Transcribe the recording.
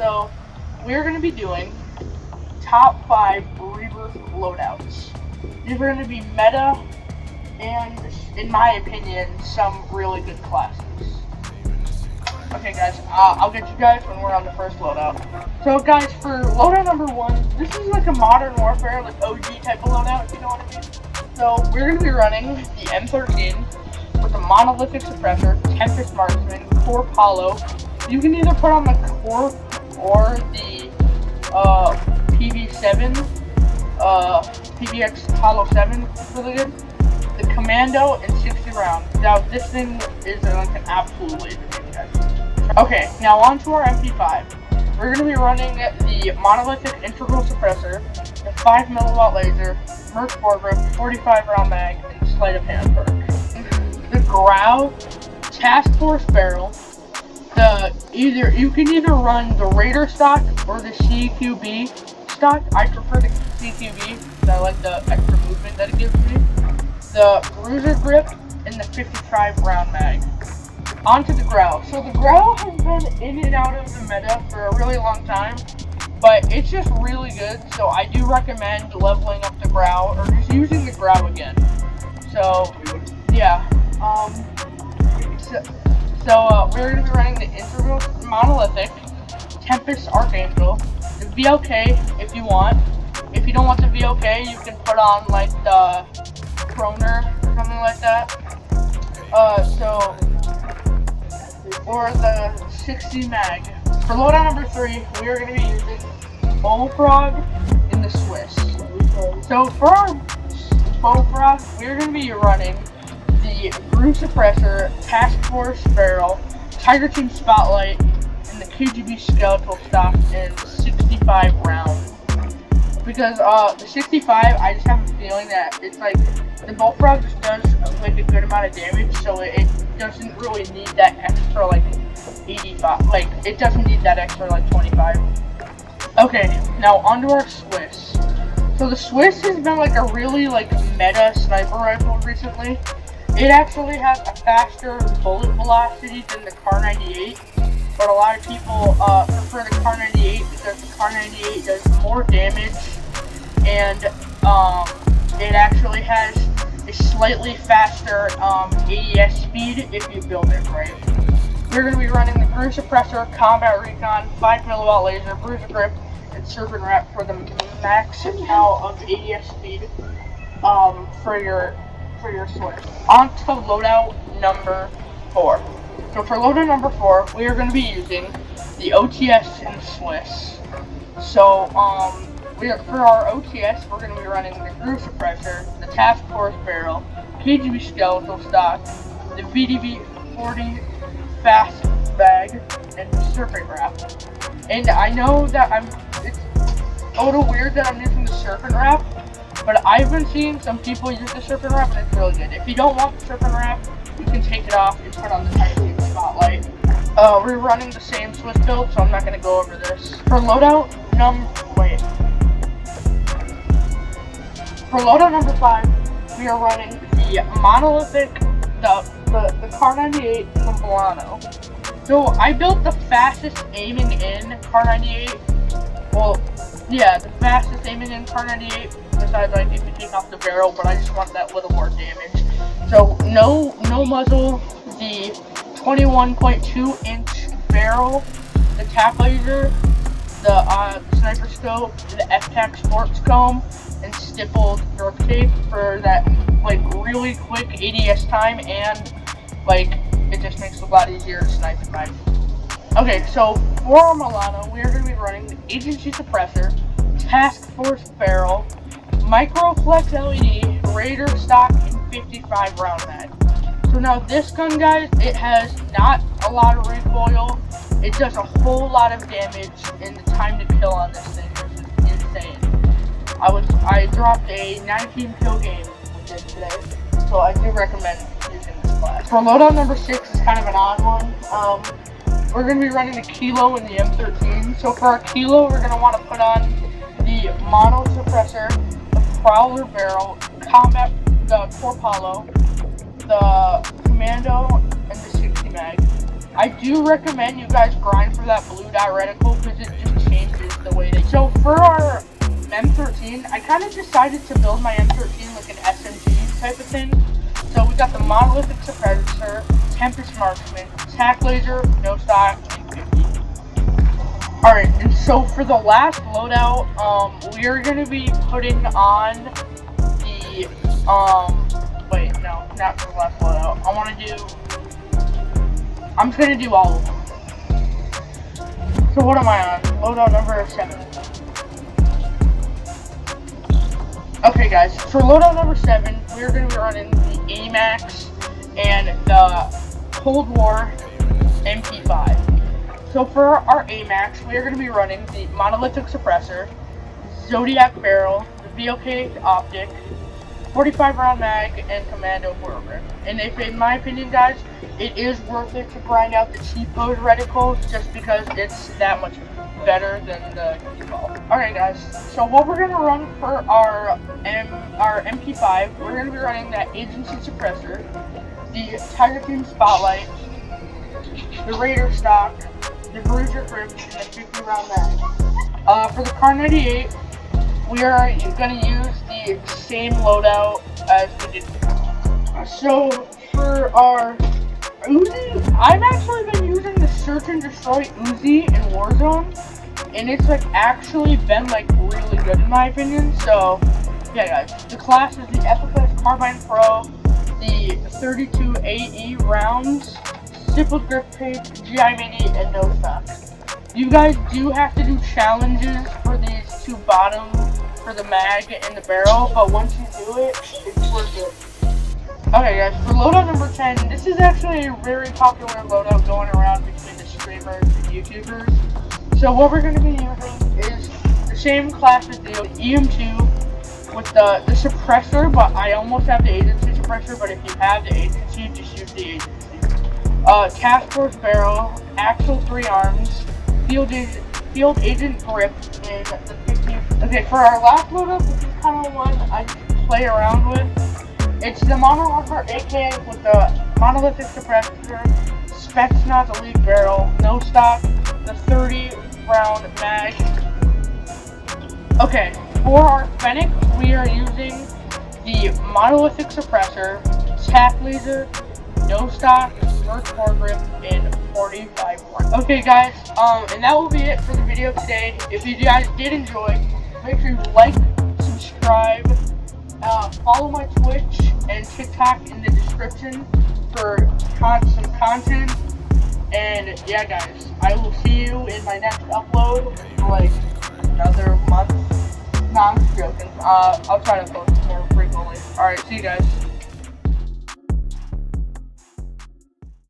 So we're going to be doing top 5 rebirth loadouts. These are going to be meta and, in my opinion, some really good classes. Okay guys, I'll get you guys when we're on the first loadout. So guys, for loadout number 1, this is like a modern warfare, like OG type of loadout, if you know what I mean. So we're going to be running the M13 with a monolithic suppressor, Tempest Marksman, Core Palo. You can either put on the Core or the PV7, PVX Hollow 7, it's really good. The Commando and 60 rounds. Now this thing is like an absolute laser game, guys. Okay, now on to our MP5. We're going to be running the monolithic integral suppressor, the 5mm laser, Merc foregrip, 45 round mag, and sleight of hand perk. The Grau Task Force barrel. You can either run the Raider stock or the CQB stock. I prefer the CQB because I like the extra movement that it gives me. The Bruiser grip and the 55 round mag. Onto the Grau. So the Grau has been in and out of the meta for a really long time, but it's just really good. So I do recommend leveling up the Grau or just using the Grau again. So yeah. So we're going to be running the integral monolithic, Tempest Archangel, the VLK if you want. If you don't want the VLK, you can put on like the Kroner or something like that. Or the 60 mag. For loadout number 3, we are going to be using Bullfrog in the Swiss. So for our Bullfrog, we are going to be running the Brew Suppressor, Task Force Barrel, Tiger Team Spotlight, and the KGB Skeletal stock in 65 rounds. Because the 65, I just have a feeling that it's like the Bullfrog just does like a good amount of damage, so it doesn't really need that extra like 85. Like it doesn't need that extra like 25. Okay, now onto our Swiss. So the Swiss has been like a really like meta sniper rifle recently. It actually has a faster bullet velocity than the Kar 98, but a lot of people prefer the Kar 98 because the Kar 98 does more damage, and it actually has a slightly faster ADS speed if you build it right. We're going to be running the Brew Suppressor, Combat Recon, 5mm laser, Bruiser grip, and Serpent Wrap for the max amount of ADS speed for your Swiss. On to loadout number 4. So for loadout number 4, we are going to be using the OTS in Swiss. So for our OTS, we're going to be running the Brew Suppressor, the Task Force Barrel, KGB Skeletal stock, the VDB 40 Fast Bag, and the Serpent Wrap. And I know that it's a little weird that I'm using the Serpent Wrap, but I've been seeing some people use the Serpent Wrap and it's really good. If you don't want the Serpent Wrap, you can take it off and put on the Tiger Team Spotlight. We're running the same Swiss build, so I'm not going to go over this. For loadout number 5, we are running the monolithic, the Kar 98 and the Milano. So I built the fastest aiming in Kar 98. Well, yeah, the fastest aiming in Kar 98. Besides, like if you take off the barrel, but I just want that little more damage. So no muzzle, the 21.2 inch barrel, the tack laser, the sniper scope, the F-Tac sports comb, and stippled grip tape for that like really quick ADS time, and like it just makes it a lot easier to snipe at night. Okay, so for our Milano, we are going to be running the Agency Suppressor, Task Force Barrel, Micro Flex LED, Raider stock, and 55 round mag. So now this gun, guys, it has not a lot of recoil. It does a whole lot of damage, and the time to kill on this thing is insane. I dropped a 19 kill game with this today, so I do recommend using this class. For loadout number 6 is kind of an odd one. We're going to be running the Kilo and the M13. So for our Kilo, we're going to want to put on the Mono Suppressor, the Prowler Barrel, the Core Palo, the Commando, and the 60 mag. I do recommend you guys grind for that blue dot reticle because it just changes the way they. So for our M13, I kind of decided to build my M13 like an SMG type of thing. So we got the monolithic suppressor, Tempest marksman, tack laser, no stock, and 50. All right, and so for the last loadout, we are gonna be putting on the wait, no, not for the last loadout. I'm just gonna do all of them. So what am I on? Loadout number 7. Okay guys, for loadout number 7, we're going to be running the AMAX and the Cold War MP5. So for our AMAX, we are going to be running the monolithic suppressor, Zodiac barrel, the VLK optic, 45 round mag, and commando foregrip. And if, in my opinion guys, it is worth it to grind out the cheap code reticles just because it's that much better than the default. Alright guys, so what we're gonna run for our MP5, we're gonna be running that agency suppressor, the Tiger Team spotlight, the Raider stock, the Bruiser grip, and the 50 round mag. For the Car 98, we are gonna use the same loadout as we did before. So for our Uzi, I've actually been using the Search and Destroy Uzi in Warzone, and it's like actually been like really good in my opinion. So yeah guys, the class is the FFS Carbine Pro, the 32 AE rounds, stippled grip tape, GI Mini, and no stock. You guys do have to do challenges for these two bottoms, for the mag and the barrel, but once you do it, it's worth it. Okay guys, for loadout number 10, this is actually a very popular loadout going around between the streamers and YouTubers. So what we're going to be using is the same class as the EM2 with the suppressor, but I almost have the agency suppressor, but if you have the agency, just use the agency. Task Force barrel, Axle 3 arms, Field Agent grip, and the 50. Okay, for our last loadout, this is kind of one I play around with. It's the Mono Armor AK with the monolithic suppressor, Spetsnaz Elite barrel, no stock, the 30 round mag. Okay, for our Fennec, we are using the monolithic suppressor, tack laser, no stock, merch foregrip, and 45 more. Okay guys, and that will be it for the video today. If you guys did enjoy, make sure you like, subscribe, follow my Twitch and TikTok in the description for some content. And yeah guys, I will see you in my next upload for like another month. No, I'm just joking. I'll try to post more frequently. Alright, see you guys.